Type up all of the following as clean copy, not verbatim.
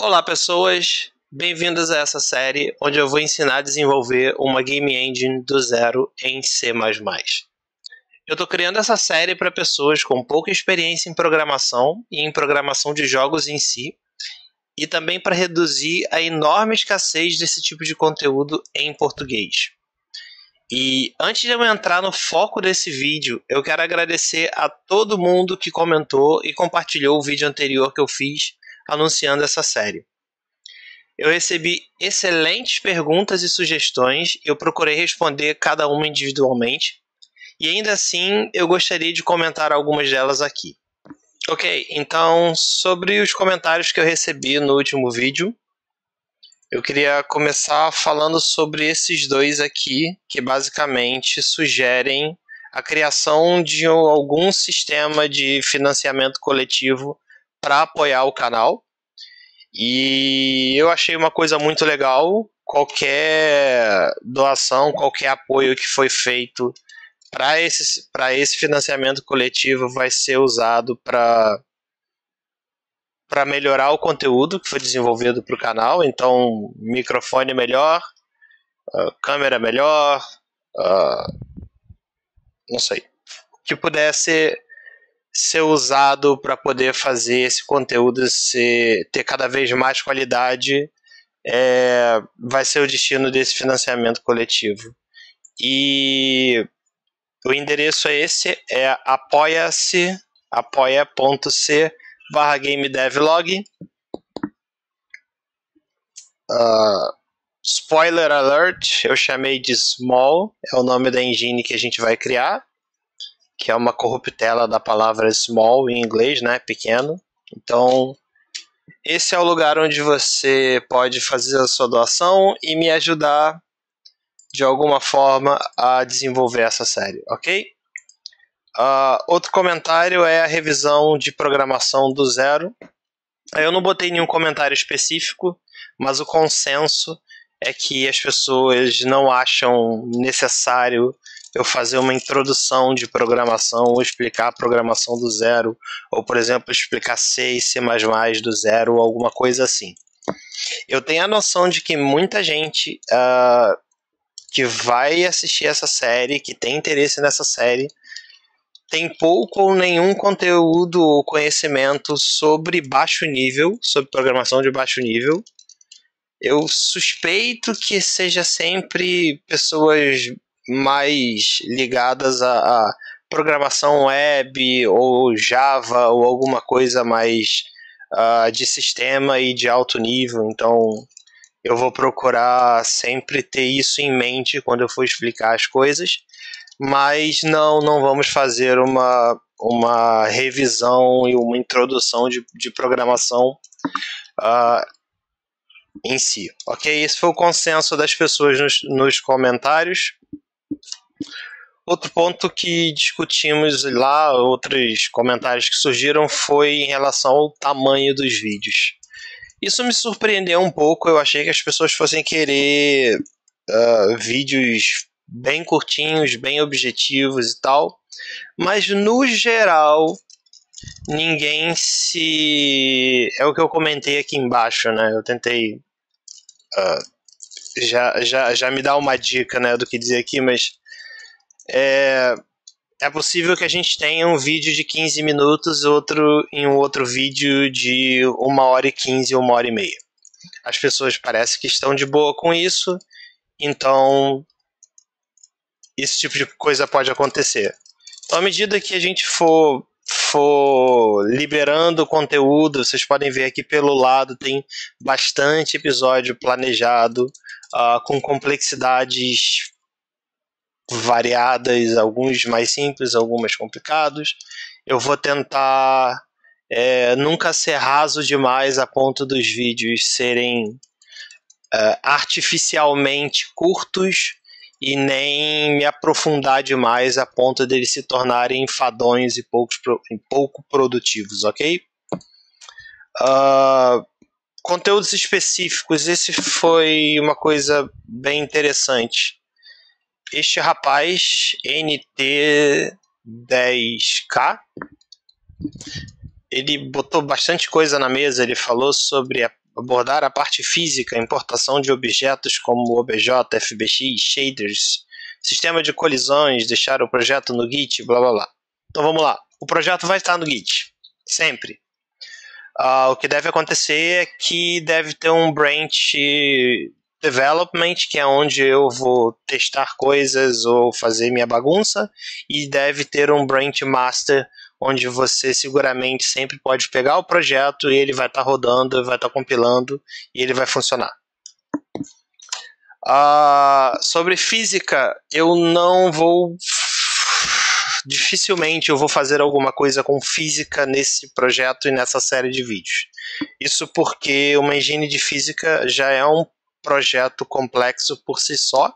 Olá pessoas, bem-vindos a essa série onde eu vou ensinar a desenvolver uma game engine do zero em C++. Eu estou criando essa série para pessoas com pouca experiência em programação e em programação de jogos em si, e também para reduzir a enorme escassez desse tipo de conteúdo em português. E antes de eu entrar no foco desse vídeo, eu quero agradecer a todo mundo que comentou e compartilhou o vídeo anterior que eu fiz anunciando essa série. Eu recebi excelentes perguntas e sugestões, eu procurei responder cada uma individualmente, e ainda assim eu gostaria de comentar algumas delas aqui. Ok, então sobre os comentários que eu recebi no último vídeo, eu queria começar falando sobre esses dois aqui, que basicamente sugerem a criação de algum sistema de financiamento coletivo para apoiar o canal. E eu achei uma coisa muito legal. Qualquer doação, qualquer apoio que foi feito para esse financiamento coletivo vai ser usado para melhorar o conteúdo que foi desenvolvido para o canal. Então, microfone melhor, câmera melhor, não sei. O que puder ser usado para poder fazer esse conteúdo ter cada vez mais qualidade, vai ser o destino desse financiamento coletivo. E o endereço é esse, é apoia.c/GameDevlog. Spoiler alert, eu chamei de Small, é o nome da engine que a gente vai criar, que é uma corruptela da palavra small em inglês, né, pequeno. Então, esse é o lugar onde você pode fazer a sua doação e me ajudar de alguma forma a desenvolver essa série, ok? Outro comentário é a revisão de programação do zero. Eu não botei nenhum comentário específico, mas o consenso é que as pessoas não acham necessário eu fazer uma introdução de programação ou explicar a programação do zero, ou, por exemplo, explicar C e C++ do zero, ou alguma coisa assim. Eu tenho a noção de que muita gente que vai assistir essa série, que tem interesse nessa série, tem pouco ou nenhum conteúdo ou conhecimento sobre baixo nível, sobre programação de baixo nível. Eu suspeito que seja sempre pessoas mais ligadas a programação web ou Java ou alguma coisa mais de sistema e de alto nível. Então eu vou procurar sempre ter isso em mente quando eu for explicar as coisas, mas não vamos fazer uma revisão e uma introdução de programação em si, ok? Esse foi o consenso das pessoas nos comentários. Outro ponto que discutimos lá, outros comentários que surgiram, foi em relação ao tamanho dos vídeos. Isso me surpreendeu um pouco, eu achei que as pessoas fossem querer vídeos bem curtinhos, bem objetivos e tal, mas no geral ninguém se... É o que eu comentei aqui embaixo, né? Eu tentei já me dar uma dica, né, do que dizer aqui, mas é possível que a gente tenha um vídeo de 15 minutos em um outro vídeo de 1h15 ou 1h30. As pessoas parecem que estão de boa com isso, então esse tipo de coisa pode acontecer. Então, à medida que a gente for liberando conteúdo, vocês podem ver aqui pelo lado, tem bastante episódio planejado, com complexidades variadas, alguns mais simples, alguns mais complicados. Eu vou tentar nunca ser raso demais a ponto dos vídeos serem artificialmente curtos e nem me aprofundar demais a ponto deles se tornarem enfadonhos e pouco produtivos, ok? Conteúdos específicos, esse foi uma coisa bem interessante. Este rapaz, NT10K, ele botou bastante coisa na mesa. Ele falou sobre abordar a parte física, importação de objetos como OBJ, FBX, shaders, sistema de colisões, deixar o projeto no Git, blá blá blá. Então vamos lá. O projeto vai estar no Git, sempre. O que deve acontecer é que deve ter um branch development, que é onde eu vou testar coisas ou fazer minha bagunça, e deve ter um branch master, onde você seguramente sempre pode pegar o projeto e ele vai estar rodando, vai estar compilando e ele vai funcionar. Sobre física, eu não vou... Dificilmente eu vou fazer alguma coisa com física nesse projeto e nessa série de vídeos. Isso porque uma engine de física já é um projeto complexo por si só.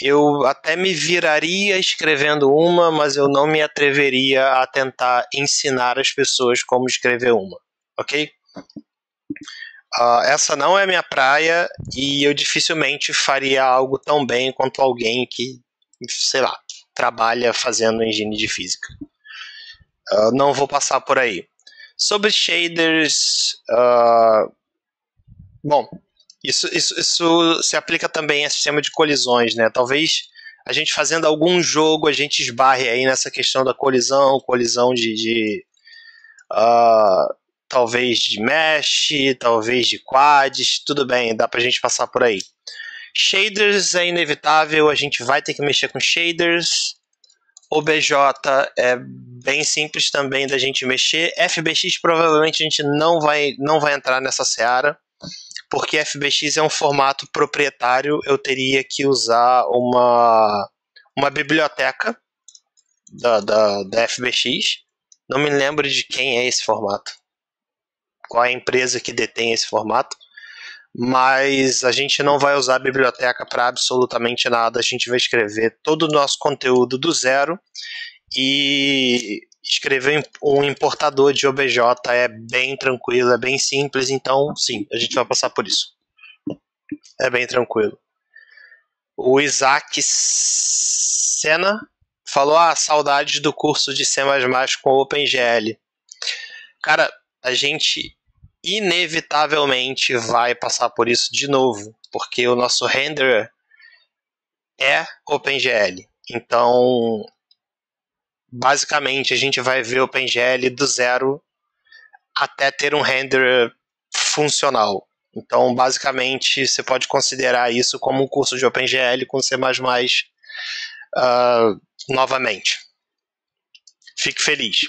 Eu até me viraria escrevendo uma, mas eu não me atreveria a tentar ensinar as pessoas como escrever uma, ok? Essa não é a minha praia e eu dificilmente faria algo tão bem quanto alguém que, sei lá, trabalha fazendo engine de física. Não vou passar por aí. Sobre shaders, bom, isso se aplica também a sistema de colisões, né? Talvez a gente fazendo algum jogo a gente esbarre aí nessa questão da colisão talvez de mesh, talvez de quads, tudo bem, dá pra gente passar por aí. Shaders é inevitável, a gente vai ter que mexer com shaders. OBJ é bem simples também da gente mexer. FBX provavelmente a gente não vai entrar nessa seara, porque FBX é um formato proprietário. Eu teria que usar uma biblioteca da FBX. Não me lembro de quem é esse formato, qual é a empresa que detém esse formato, mas a gente não vai usar a biblioteca para absolutamente nada. A gente vai escrever todo o nosso conteúdo do zero, e escrever um importador de OBJ é bem tranquilo, é bem simples, então sim, a gente vai passar por isso. É bem tranquilo. O Isaac Sena falou: saudades do curso de C++ com OpenGL. Cara, a gente inevitavelmente vai passar por isso de novo, porque o nosso renderer é OpenGL. Então, basicamente, a gente vai ver OpenGL do zero até ter um renderer funcional. Então, basicamente, você pode considerar isso como um curso de OpenGL com C++, novamente. Fique feliz.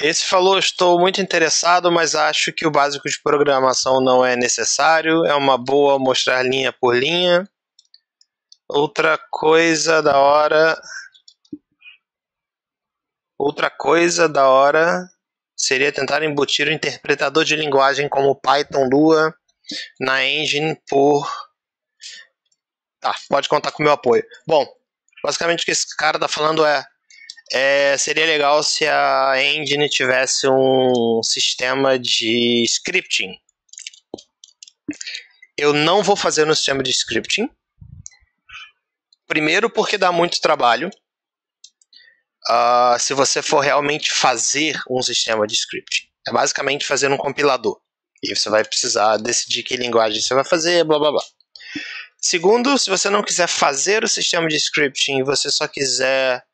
Esse falou: estou muito interessado, mas acho que o básico de programação não é necessário. É uma boa mostrar linha por linha. Outra coisa da hora seria tentar embutir o interpretador de linguagem como Python Lua na engine por... Tá, pode contar com o meu apoio. Bom, basicamente o que esse cara está falando seria legal se a engine tivesse um sistema de scripting. Eu não vou fazer no sistema de scripting. Primeiro porque dá muito trabalho. Se você for realmente fazer um sistema de scripting. É basicamente fazer um compilador. E você vai precisar decidir que linguagem você vai fazer, blá blá blá. Segundo, se você não quiser fazer o sistema de scripting e você só quiser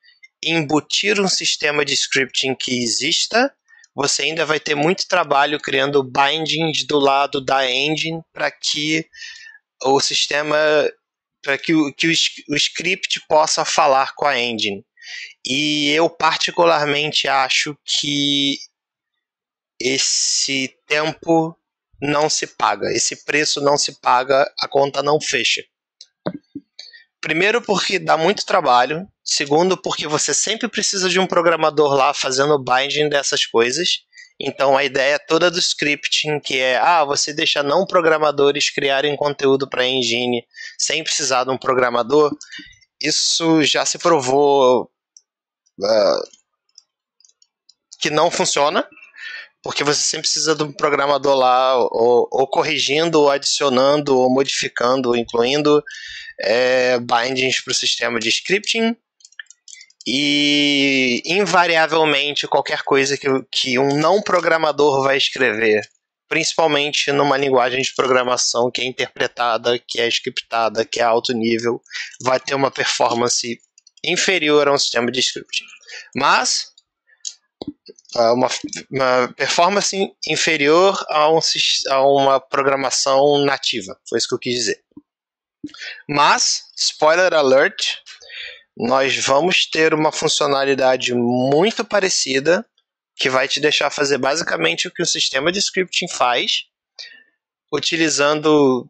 embutir um sistema de scripting que exista, você ainda vai ter muito trabalho criando bindings do lado da engine para que o sistema, para que o script possa falar com a engine. E eu particularmente acho que esse tempo não se paga, esse preço não se paga, a conta não fecha. Primeiro porque dá muito trabalho. Segundo porque você sempre precisa de um programador lá fazendo o binding dessas coisas. Então a ideia toda do scripting, que é você deixa não programadores criarem conteúdo para a engine sem precisar de um programador, isso já se provou que não funciona, porque você sempre precisa de um programador lá ou corrigindo, ou adicionando, ou modificando, ou incluindo bindings para o sistema de scripting. E invariavelmente qualquer coisa que um não programador vai escrever, principalmente numa linguagem de programação que é interpretada, que é scriptada, que é alto nível, vai ter uma performance inferior a um sistema de scripting. Mas uma performance inferior a uma programação nativa. Foi isso que eu quis dizer. Mas, spoiler alert, nós vamos ter uma funcionalidade muito parecida que vai te deixar fazer basicamente o que o sistema de scripting faz, utilizando...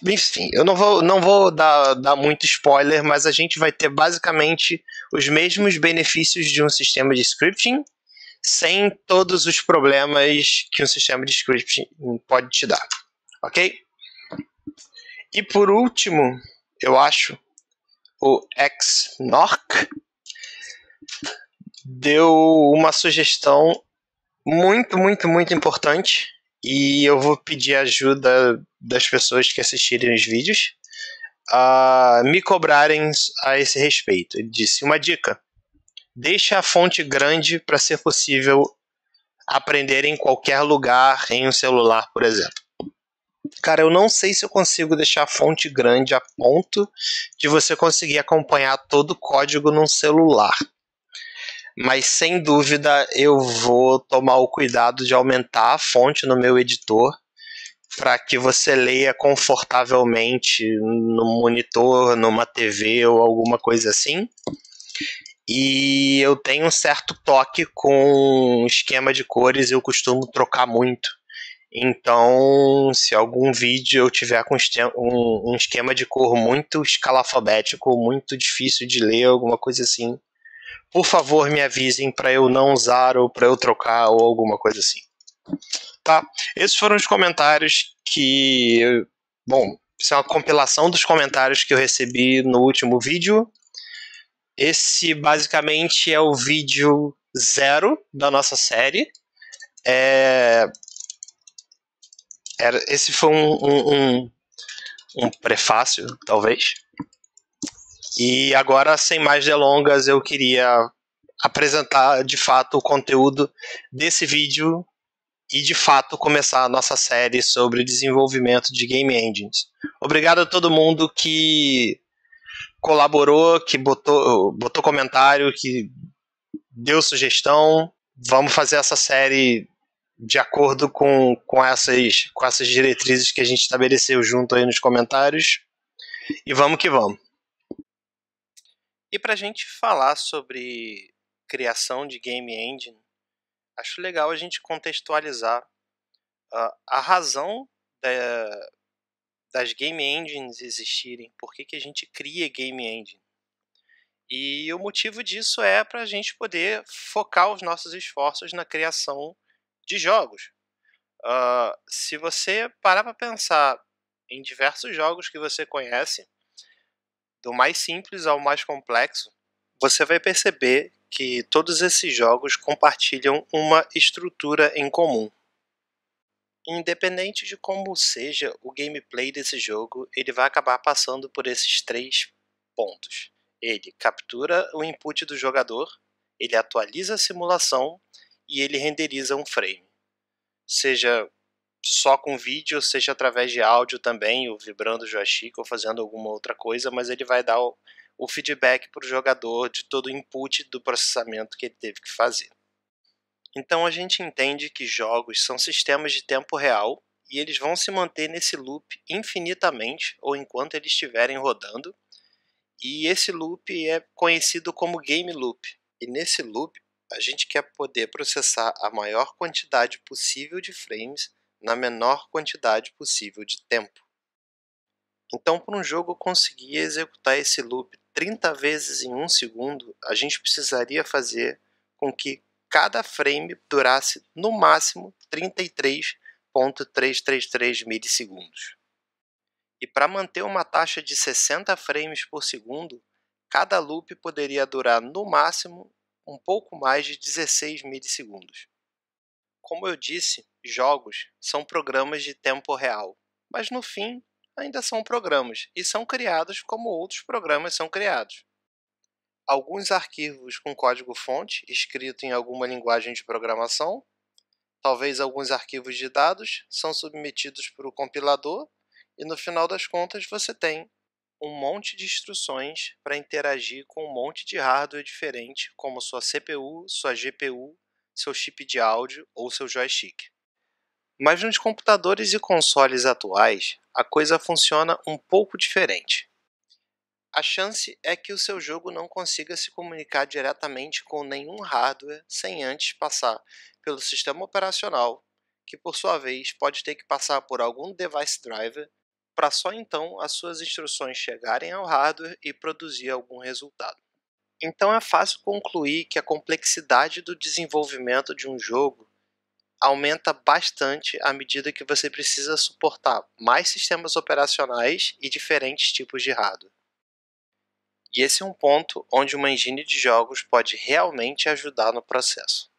Enfim, eu não vou dar muito spoiler, mas a gente vai ter basicamente os mesmos benefícios de um sistema de scripting, sem todos os problemas que um sistema de scripting pode te dar. Ok? E por último, eu acho, o Xnork deu uma sugestão muito, muito, muito importante, e eu vou pedir ajuda das pessoas que assistirem os vídeos a me cobrarem a esse respeito. Ele disse: uma dica: deixa a fonte grande para ser possível aprender em qualquer lugar, em um celular, por exemplo. Cara, eu não sei se eu consigo deixar a fonte grande a ponto de você conseguir acompanhar todo o código num celular. Mas sem dúvida eu vou tomar o cuidado de aumentar a fonte no meu editor para que você leia confortavelmente no monitor, numa TV ou alguma coisa assim. E eu tenho um certo toque com esquema de cores, eu costumo trocar muito. Então, se algum vídeo eu tiver com um esquema de cor muito escalafabético, muito difícil de ler, alguma coisa assim, por favor me avisem para eu não usar ou para eu trocar ou alguma coisa assim. Tá? Esses foram os comentários que... Bom, isso é uma compilação dos comentários que eu recebi no último vídeo. Esse basicamente é o vídeo 0 da nossa série. Esse foi um prefácio, talvez. E agora, sem mais delongas, eu queria apresentar de fato o conteúdo desse vídeo e de fato começar a nossa série sobre desenvolvimento de game engines. Obrigado a todo mundo que colaborou, que botou comentário, que deu sugestão. Vamos fazer essa série de acordo com essas diretrizes que a gente estabeleceu junto aí nos comentários. E vamos que vamos. E para a gente falar sobre criação de game engine, acho legal a gente contextualizar a razão das game engines existirem, por que a gente cria game engine. E o motivo disso é para a gente poder focar os nossos esforços na criação de jogos. Se você parar para pensar em diversos jogos que você conhece, do mais simples ao mais complexo, você vai perceber que todos esses jogos compartilham uma estrutura em comum. Independente de como seja o gameplay desse jogo, ele vai acabar passando por esses 3 pontos. Ele captura o input do jogador, ele atualiza a simulação e ele renderiza um frame. Seja só com vídeo, seja através de áudio também, ou vibrando o joystick ou fazendo alguma outra coisa, mas ele vai dar o feedback para o jogador de todo o input do processamento que ele teve que fazer. Então a gente entende que jogos são sistemas de tempo real e eles vão se manter nesse loop infinitamente ou enquanto eles estiverem rodando, e esse loop é conhecido como game loop. E nesse loop a gente quer poder processar a maior quantidade possível de frames na menor quantidade possível de tempo. Então, para um jogo conseguir executar esse loop 30 vezes em 1 segundo, a gente precisaria fazer com que cada frame durasse no máximo 33,333 milissegundos. E para manter uma taxa de 60 frames por segundo, cada loop poderia durar no máximo um pouco mais de 16 milissegundos. Como eu disse, jogos são programas de tempo real, mas no fim ainda são programas e são criados como outros programas são criados. Alguns arquivos com código-fonte escrito em alguma linguagem de programação, talvez alguns arquivos de dados, são submetidos para o compilador e no final das contas você tem um monte de instruções para interagir com um monte de hardware diferente, como sua CPU, sua GPU, seu chip de áudio ou seu joystick. Mas nos computadores e consoles atuais, a coisa funciona um pouco diferente. A chance é que o seu jogo não consiga se comunicar diretamente com nenhum hardware sem antes passar pelo sistema operacional, que por sua vez pode ter que passar por algum device driver para só então as suas instruções chegarem ao hardware e produzir algum resultado. Então é fácil concluir que a complexidade do desenvolvimento de um jogo aumenta bastante à medida que você precisa suportar mais sistemas operacionais e diferentes tipos de hardware. E esse é um ponto onde uma engine de jogos pode realmente ajudar no processo.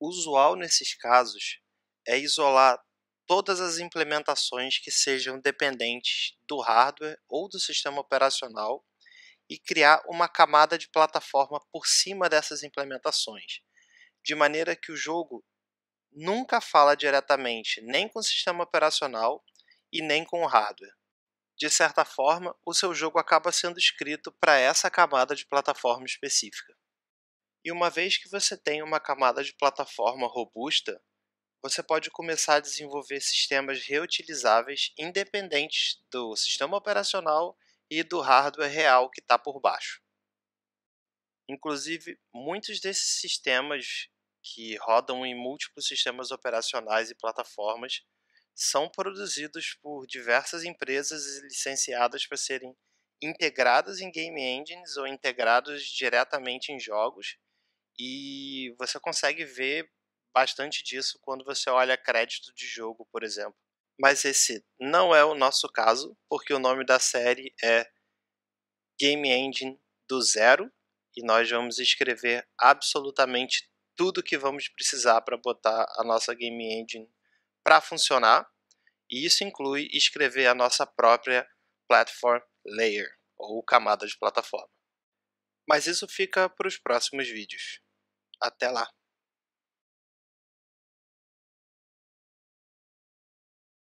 O usual nesses casos é isolar todas as implementações que sejam dependentes do hardware ou do sistema operacional e criar uma camada de plataforma por cima dessas implementações, de maneira que o jogo nunca fala diretamente nem com o sistema operacional e nem com o hardware. De certa forma, o seu jogo acaba sendo escrito para essa camada de plataforma específica. E uma vez que você tem uma camada de plataforma robusta, você pode começar a desenvolver sistemas reutilizáveis independentes do sistema operacional e do hardware real que está por baixo. Inclusive, muitos desses sistemas que rodam em múltiplos sistemas operacionais e plataformas são produzidos por diversas empresas e licenciadas para serem integrados em game engines ou integrados diretamente em jogos, e você consegue ver bastante disso quando você olha crédito de jogo, por exemplo. Mas esse não é o nosso caso, porque o nome da série é Game Engine do Zero, e nós vamos escrever absolutamente tudo que vamos precisar para botar a nossa Game Engine para funcionar, e isso inclui escrever a nossa própria Platform Layer, ou camada de plataforma. Mas isso fica para os próximos vídeos. Até lá!